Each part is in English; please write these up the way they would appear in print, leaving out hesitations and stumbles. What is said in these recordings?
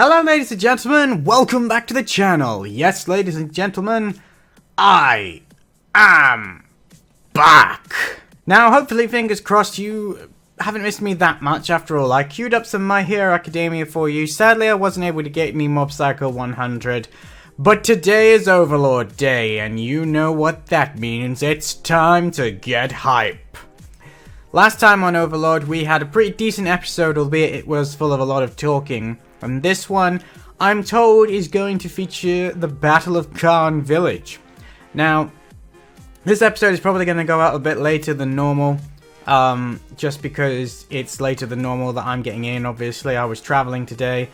Hello ladies and gentlemen, welcome back to the channel. Yes, ladies and gentlemen, I am back. Now, hopefully, fingers crossed, you haven't missed me that much. After all, I queued up some My Hero Academia for you. Sadly, I wasn't able to get any Mob Psycho 100. But today is Overlord Day, and you know what that means. It's time to get hype. Last time on Overlord, we had a pretty decent episode, albeit it was full of a lot of talking. And this one, I'm told, is going to feature the Battle of Khan Village. Now, this episode is probably going to go out a bit later than normal. Just because it's later than normal that I'm getting in, obviously. I was traveling today.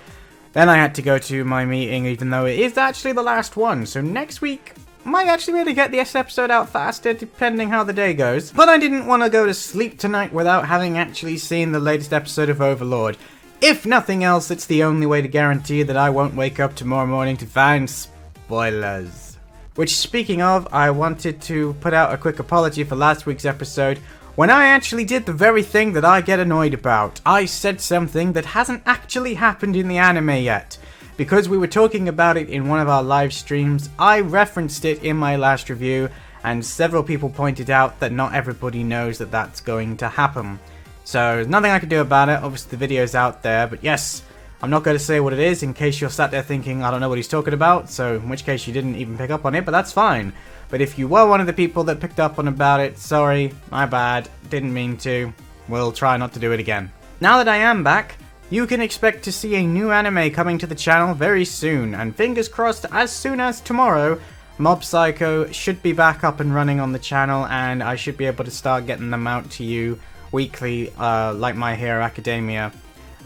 Then I had to go to my meeting, even though it is actually the last one. So next week, might actually be able to get this episode out faster, depending how the day goes. But I didn't want to go to sleep tonight without having actually seen the latest episode of Overlord. If nothing else, it's the only way to guarantee that I won't wake up tomorrow morning to find spoilers. Which, speaking of, I wanted to put out a quick apology for last week's episode, when I actually did the very thing that I get annoyed about. I said something that hasn't actually happened in the anime yet. Because we were talking about it in one of our live streams, I referenced it in my last review, and several people pointed out that not everybody knows that that's going to happen. So, there's nothing I can do about it. Obviously, the video's out there, but yes, I'm not going to say what it is in case you're sat there thinking, I don't know what he's talking about, so in which case you didn't even pick up on it, but that's fine. But if you were one of the people that picked up on about it, sorry, my bad, didn't mean to. We'll try not to do it again. Now that I am back, you can expect to see a new anime coming to the channel very soon, and fingers crossed, as soon as tomorrow, Mob Psycho should be back up and running on the channel, and I should be able to start getting them out to you weekly, like My Hero Academia.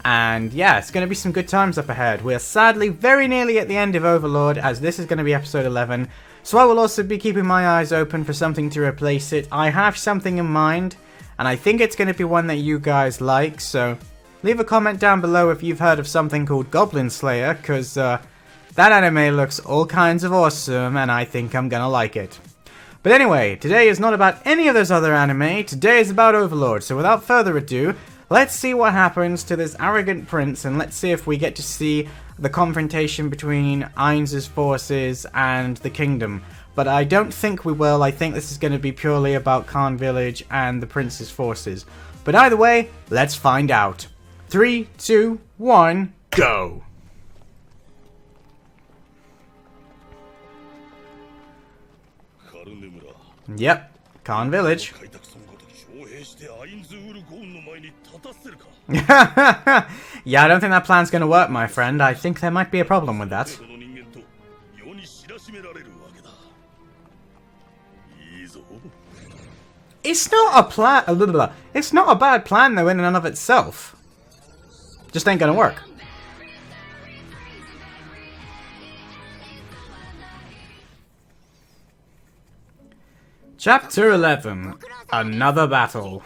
And yeah, it's going to be some good times up ahead. We're sadly very nearly at the end of Overlord, as this is going to be episode 11, so I will also be keeping my eyes open for something to replace it. I have something in mind, and I think it's going to be one that you guys like, so leave a comment down below if you've heard of something called Goblin Slayer, because that anime looks all kinds of awesome, and I think I'm going to like it. But anyway, today is not about any of those other anime, today is about Overlord, so without further ado, let's see what happens to this arrogant prince, and let's see if we get to see the confrontation between Ainz's forces and the kingdom. But I don't think we will. I think this is going to be purely about Khan Village and the prince's forces. But either way, let's find out. 3, 2, 1, go! Yep, Khan Village. Yeah, I don't think that plan's gonna work, my friend. I think there might be a problem with that. It's not a plan. It's not a bad plan, though, in and of itself. Just ain't gonna work. Chapter 11. Another battle.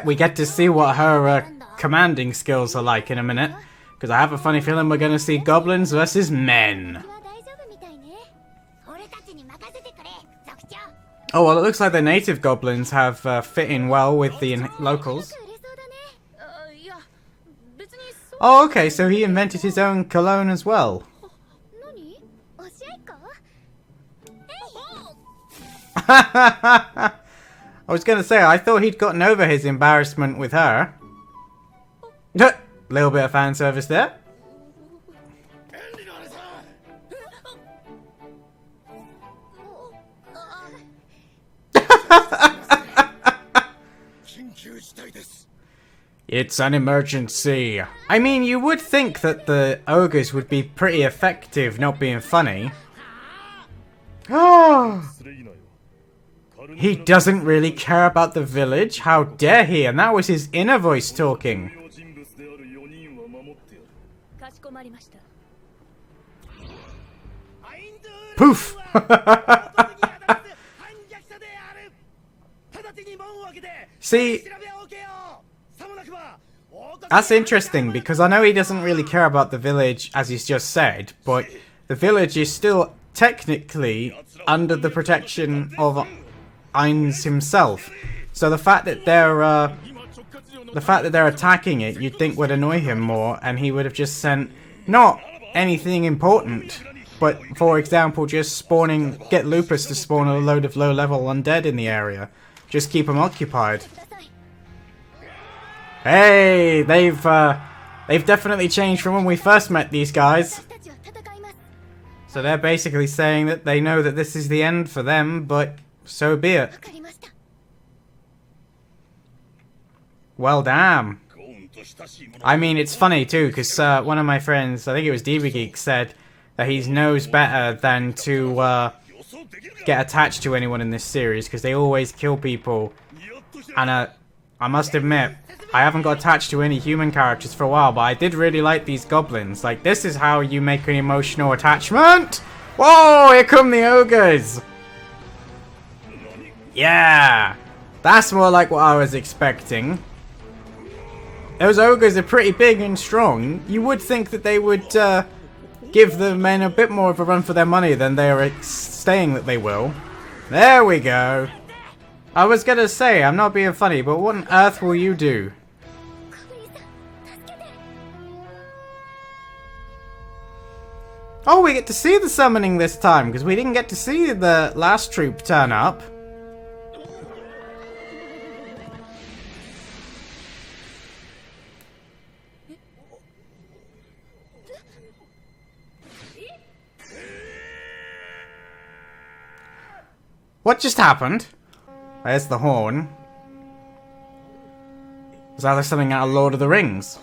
We get to see what her commanding skills are like in a minute. Because I have a funny feeling we're going to see goblins versus men. Oh, well, it looks like the native goblins have fit in well with the locals. Oh, okay, so he invented his own cologne as well. I was going to say, I thought he'd gotten over his embarrassment with her. Little bit of fan service there. It's an emergency. I mean, you would think that the ogres would be pretty effective not being funny. Oh! He doesn't really care about the village? How dare he? And that was his inner voice talking. Poof! See, that's interesting, because I know he doesn't really care about the village, as he's just said, but the village is still technically under the protection of Ainz himself. So the fact that they're the fact that they're attacking it, you'd think would annoy him more, and he would have just sent not anything important, but for example, just get Lupus to spawn a load of low-level undead in the area. Just keep him occupied. Hey, they've definitely changed from when we first met these guys. So they're basically saying that they know that this is the end for them, but so be it. Well, damn. I mean, it's funny too, because one of my friends, I think it was DeeBeeGeek, said that he knows better than to get attached to anyone in this series, because they always kill people. And I must admit, I haven't got attached to any human characters for a while, but I did really like these goblins. Like, this is how you make an emotional attachment. Whoa, here come the ogres. Yeah, that's more like what I was expecting. Those ogres are pretty big and strong. You would think that they would give the men a bit more of a run for their money than they are saying that they will. There we go. I was gonna say, I'm not being funny, but what on earth will you do? Oh, we get to see the summoning this time, because we didn't get to see the last troop turn up. What just happened? There's the horn. Is that something out of Lord of the Rings?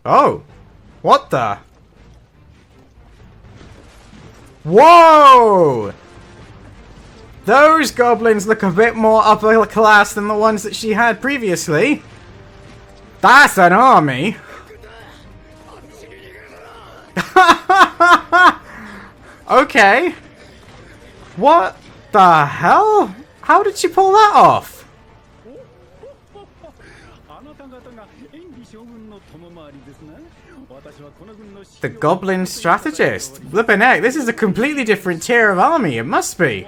Oh! What the? Whoa! Those goblins look a bit more upper class than the ones that she had previously. That's an army! Okay. What the hell? How did she pull that off? The goblin strategist. Flippin' heck, this is a completely different tier of army. It must be.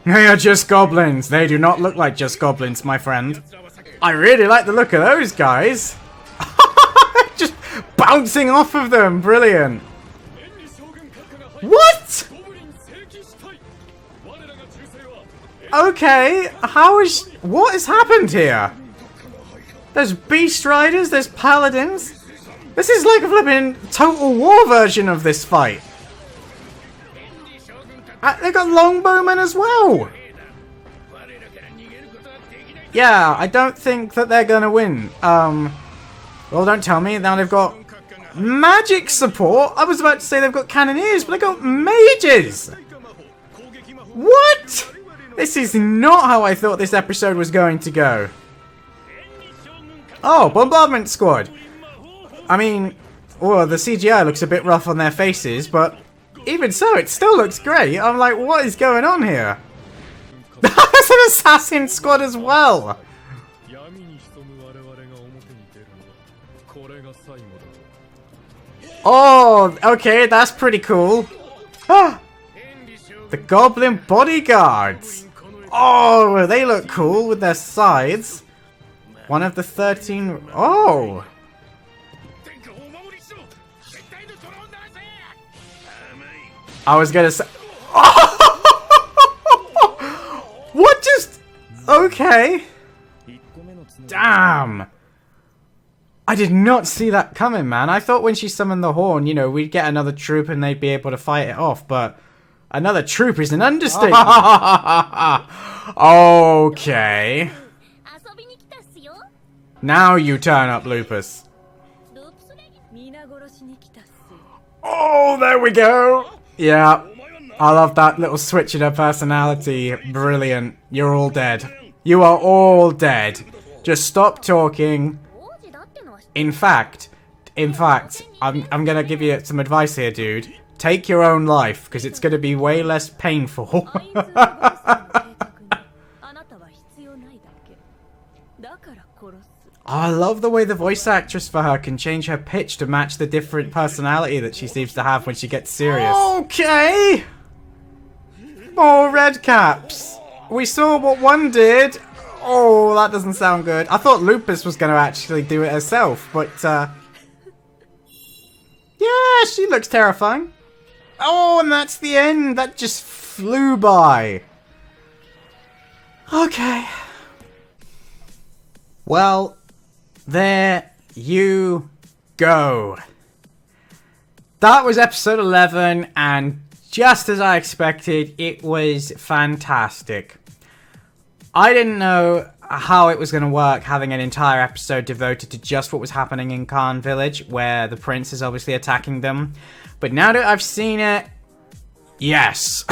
They are just goblins. They do not look like just goblins, my friend. I really like the look of those guys. Just bouncing off of them. Brilliant. What? Okay, what has happened here? There's beast riders, there's paladins. This is like a flipping Total War version of this fight. They got longbowmen as well. Yeah, I don't think that they're gonna win. Well, don't tell me. Now they've got magic support. I was about to say they've got cannoneers, but they got mages. What? This is not how I thought this episode was going to go. Oh, bombardment squad. I mean, well, the CGI looks a bit rough on their faces, but even so, it still looks great. I'm like, what is going on here? There's an assassin squad as well. Oh, okay, that's pretty cool. The goblin bodyguards. Oh, they look cool with their sides. One of the 13... Oh! I was gonna say... Oh! What just... Okay. Damn. I did not see that coming, man. I thought when she summoned the horn, you know, we'd get another troop and they'd be able to fight it off, but... Another troop is an understatement. Okay. Now you turn up, Lupus. Oh, there we go. Yeah. I love that little switch in her personality. Brilliant. You're all dead. You are all dead. Just stop talking. In fact, I'm gonna give you some advice here, dude. Take your own life, because it's going to be way less painful. I love the way the voice actress for her can change her pitch to match the different personality that she seems to have when she gets serious. Okay! More red caps. We saw what one did. Oh, that doesn't sound good. I thought Lupus was going to actually do it herself, but yeah, she looks terrifying. Oh, and that's the end. That just flew by. Okay. Well, there you go. That was episode 11, and just as I expected, it was fantastic. I didn't know how it was going to work, having an entire episode devoted to just what was happening in Khan Village, where the prince is obviously attacking them. But now that I've seen it, yes.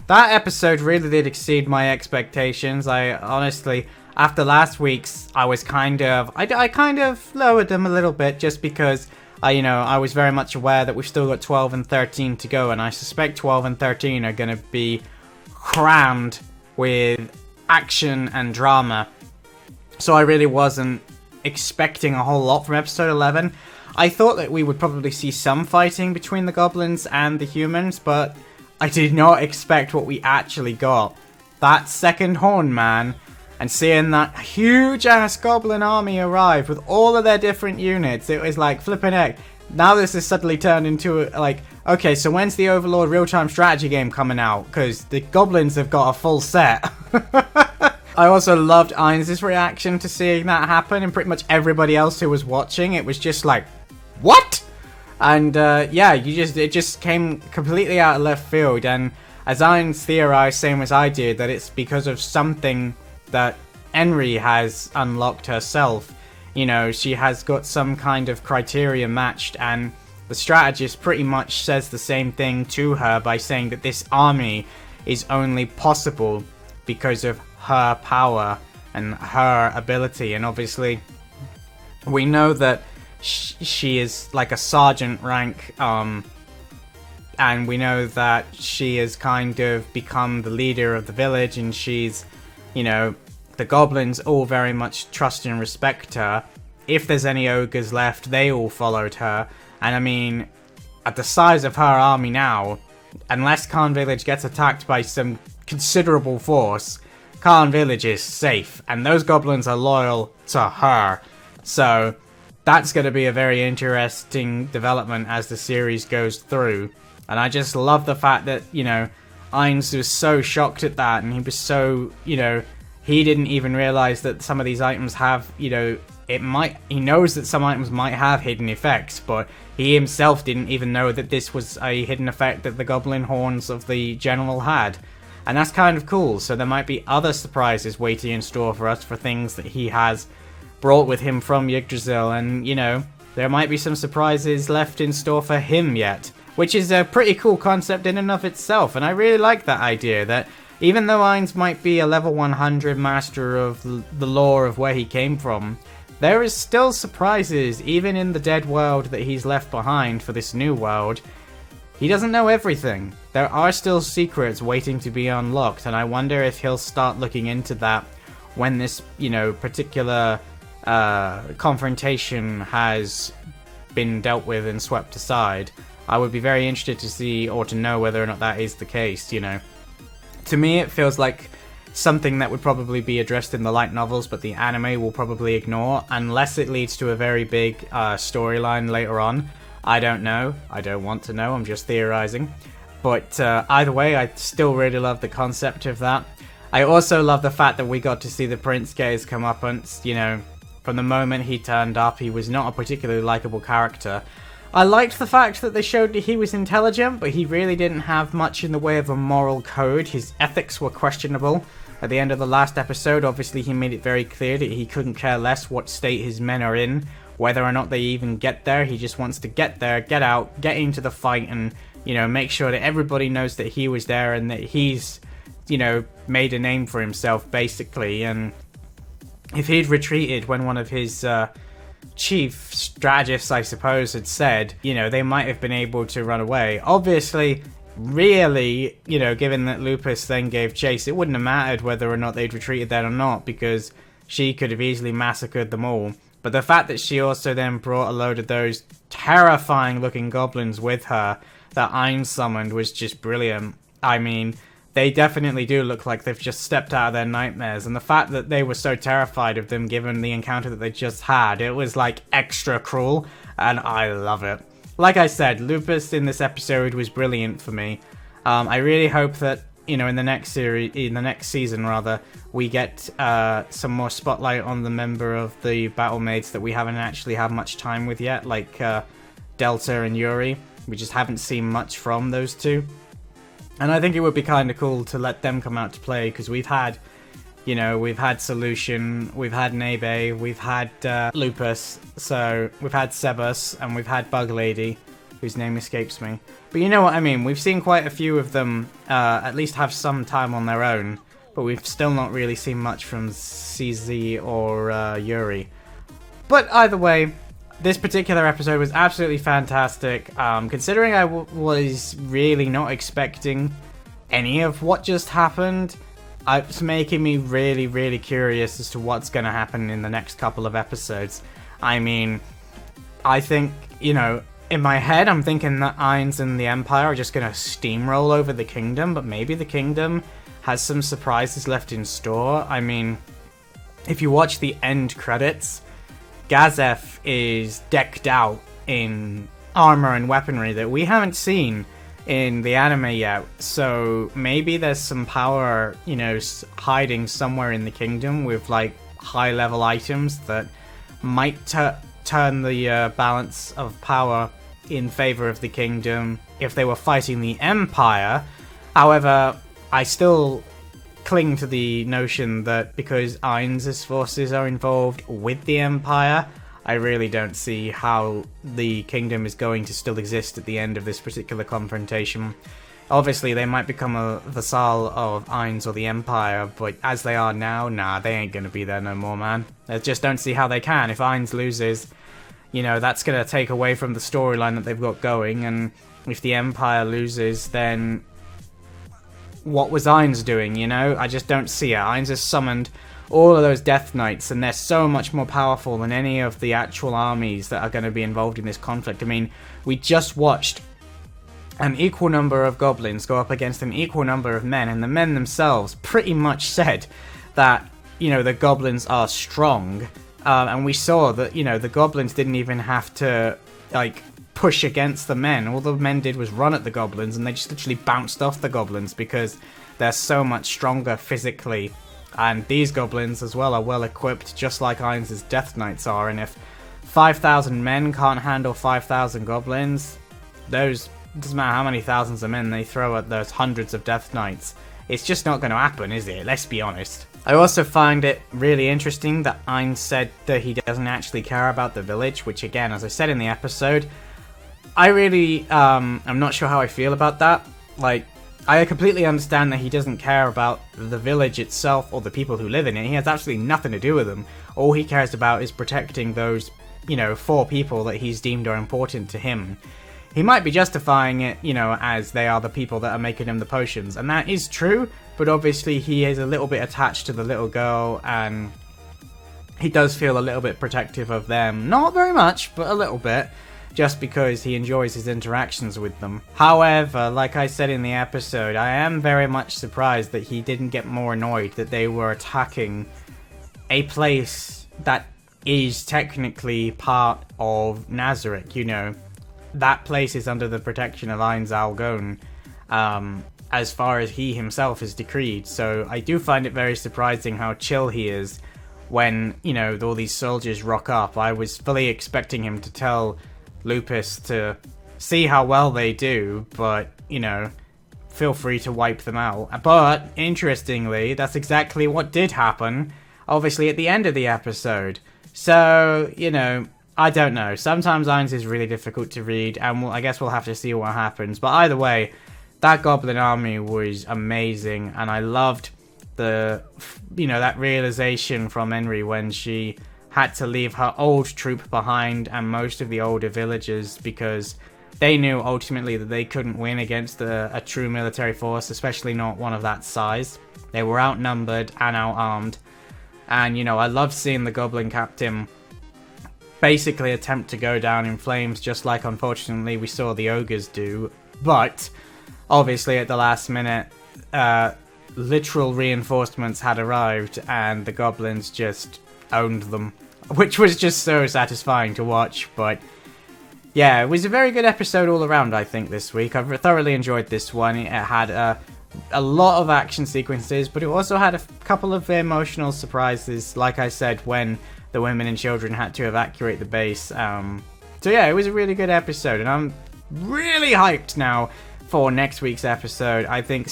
That episode really did exceed my expectations. I honestly, after last week's, I kind of lowered them a little bit just because I was very much aware that we've still got 12 and 13 to go, and I suspect 12 and 13 are going to be crammed with action and drama. So I really wasn't expecting a whole lot from episode 11. I thought that we would probably see some fighting between the goblins and the humans, but I did not expect what we actually got. That second horn man, and seeing that huge-ass goblin army arrive with all of their different units, it was like, flipping heck. Now this has suddenly turned into, like, okay, so when's the Overlord real-time strategy game coming out? Because the goblins have got a full set. I also loved Ainz' reaction to seeing that happen, and pretty much everybody else who was watching, it was just like, what? And yeah, it just came completely out of left field, and as Ainz theorized, same as I did, that it's because of something that Henry has unlocked herself. You know, she has got some kind of criteria matched, and the strategist pretty much says the same thing to her by saying that this army is only possible because of her power and her ability. And obviously, we know that she is like a sergeant rank, and we know that she has kind of become the leader of the village, and she's, the goblins all very much trust and respect her. If there's any ogres left, they all followed her. And I mean, at the size of her army now, unless Khan Village gets attacked by some considerable force, Khan Village is safe. And those goblins are loyal to her. So that's going to be a very interesting development as the series goes through. And I just love the fact that, Ainz was so shocked at that, and he was so, he didn't even realize that some of these items have, he knows that some items might have hidden effects, but he himself didn't even know that this was a hidden effect that the goblin horns of the general had. And that's kind of cool, so there might be other surprises waiting in store for us for things that he has brought with him from Yggdrasil, and, there might be some surprises left in store for him yet, which is a pretty cool concept in and of itself, and I really like that idea, that even though Ainz might be a level 100 master of the lore of where he came from, there is still surprises, even in the dead world that he's left behind for this new world. He doesn't know everything. There are still secrets waiting to be unlocked, and I wonder if he'll start looking into that when this, particular confrontation has been dealt with and swept aside. I would be very interested to see or to know whether or not that is the case, To me, it feels like something that would probably be addressed in the light novels, but the anime will probably ignore, unless it leads to a very big storyline later on. I don't know. I don't want to know. I'm just theorizing. But either way, I still really love the concept of that. I also love the fact that we got to see the prince get his comeuppance. From the moment he turned up, he was not a particularly likable character. I liked the fact that they showed that he was intelligent, but he really didn't have much in the way of a moral code. His ethics were questionable. At the end of the last episode, obviously he made it very clear that he couldn't care less what state his men are in, whether or not they even get there. He just wants to get there, get out, get into the fight, and, make sure that everybody knows that he was there and that he's, made a name for himself, basically. And if he'd retreated when one of his chief strategists, I suppose, had said, they might have been able to run away. Obviously, really, given that Lupus then gave chase, it wouldn't have mattered whether or not they'd retreated there or not, because she could have easily massacred them all. But the fact that she also then brought a load of those terrifying looking goblins with her that Ein summoned was just brilliant. I mean, they definitely do look like they've just stepped out of their nightmares, and the fact that they were so terrified of them given the encounter that they just had, it was like extra cruel, and I love it. Like I said, Lupus in this episode was brilliant for me. I really hope that, you know, in the next season rather, we get some more spotlight on the member of the battle maids that we haven't actually had much time with yet, like Delta and Yuri. We just haven't seen much from those two. And I think it would be kind of cool to let them come out to play, because we've had, you know, we've had Solution, we've had Nebe, we've had Lupus, so we've had Sebus, and we've had Bug Lady, whose name escapes me. But you know what I mean, we've seen quite a few of them at least have some time on their own, but we've still not really seen much from CZ or Yuri. But either way, this particular episode was absolutely fantastic, considering I was really not expecting any of what just happened. It's making me really, really curious as to what's going to happen in the next couple of episodes. I mean, I think, you know, in my head I'm thinking that Ainz and the Empire are just going to steamroll over the kingdom, but maybe the kingdom has some surprises left in store. I mean, if you watch the end credits, Gazef is decked out in armor and weaponry that we haven't seen in the anime yet, so maybe there's some power, you know, hiding somewhere in the kingdom with like high level items that might turn the balance of power in favor of the kingdom if they were fighting the Empire. However, I still cling to the notion that because Ainz's forces are involved with the Empire, I really don't see how the kingdom is going to still exist at the end of this particular confrontation. Obviously, they might become a vassal of Ainz or the Empire, but as they are now, nah, they ain't gonna be there no more, man. I just don't see how they can. If Ainz loses, you know, that's gonna take away from the storyline that they've got going, and if the Empire loses, then what was Ainz doing, you know? I just don't see it. Ainz has summoned all of those Death Knights, and they're so much more powerful than any of the actual armies that are going to be involved in this conflict. I mean, we just watched an equal number of goblins go up against an equal number of men, and the men themselves pretty much said that, you know, the goblins are strong, and we saw that, you know, the goblins didn't even have to, like, push against the men. All the men did was run at the goblins, and they just literally bounced off the goblins because they're so much stronger physically. And these goblins as well are well equipped, just like Ainz's Death Knights are. And if 5,000 men can't handle 5,000 goblins, those, doesn't matter how many thousands of men they throw at those hundreds of Death Knights, it's just not going to happen, is it? Let's be honest. I also find it really interesting that Ainz said that he doesn't actually care about the village, which again, as I said in the episode, I really, I'm not sure how I feel about that. Like, I completely understand that he doesn't care about the village itself or the people who live in it. He has absolutely nothing to do with them. All he cares about is protecting those, you know, 4 people that he's deemed are important to him. He might be justifying it, you know, as they are the people that are making him the potions, and that is true, but obviously he is a little bit attached to the little girl, and he does feel a little bit protective of them. Not very much, but a little bit, just because he enjoys his interactions with them. However, like I said in the episode, I am very much surprised that he didn't get more annoyed that they were attacking a place that is technically part of Nazarick, you know. That place is under the protection of Ainz Algon, as far as he himself is decreed, so I do find it very surprising how chill he is when, you know, all these soldiers rock up. I was fully expecting him to tell Lupus to see how well they do, but, you know, feel free to wipe them out. But, interestingly, that's exactly what did happen, obviously at the end of the episode. So, you know, I don't know. Sometimes Ainz is really difficult to read, and I guess we'll have to see what happens. But either way, that goblin army was amazing, and I loved the, you know, that realization from Henry when she had to leave her old troop behind and most of the older villagers because they knew ultimately that they couldn't win against a true military force, especially not one of that size. They were outnumbered and outarmed. And, you know, I love seeing the goblin captain basically attempt to go down in flames, just like unfortunately we saw the ogres do but obviously at the last minute, literal reinforcements had arrived and the goblins just owned them, which was just so satisfying to watch. But yeah, it was a very good episode all around, I think, this week. I've thoroughly enjoyed this one. It had a lot of action sequences, but it also had a couple of emotional surprises, like I said, when the women and children had to evacuate the base. So yeah, it was a really good episode, and I'm really hyped now for next week's episode. I think,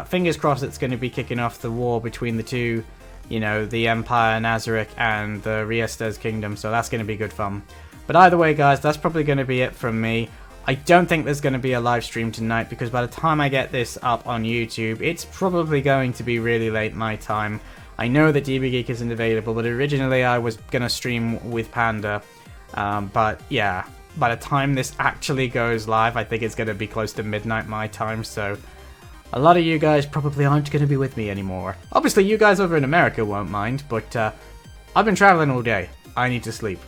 fingers crossed, it's going to be kicking off the war between the two, you know, the Empire Nazarick and the Riestes Kingdom, so that's going to be good fun. But either way, guys, that's probably going to be it from me. I don't think there's going to be a live stream tonight, because by the time I get this up on YouTube, it's probably going to be really late my time. I know that DeeBeeGeek isn't available, but originally I was going to stream with Panda. But yeah, by the time this actually goes live, I think it's going to be close to midnight my time, so a lot of you guys probably aren't going to be with me anymore. Obviously, you guys over in America won't mind, but I've been traveling all day. I need to sleep.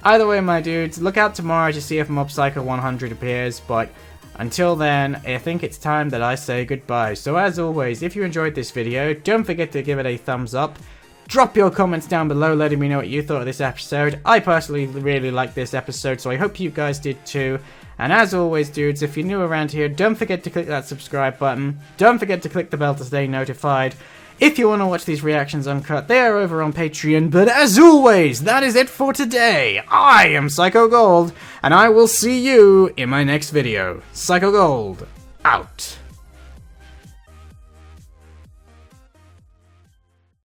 Either way, my dudes, look out tomorrow to see if Mob Psycho 100 appears, but until then, I think it's time that I say goodbye. So as always, if you enjoyed this video, don't forget to give it a thumbs up. Drop your comments down below letting me know what you thought of this episode. I personally really liked this episode, so I hope you guys did too. And as always, dudes, if you're new around here, don't forget to click that subscribe button. Don't forget to click the bell to stay notified. If you want to watch these reactions uncut, they are over on Patreon. But as always, that is it for today. I am Psycho Gold, and I will see you in my next video. Psycho Gold, out.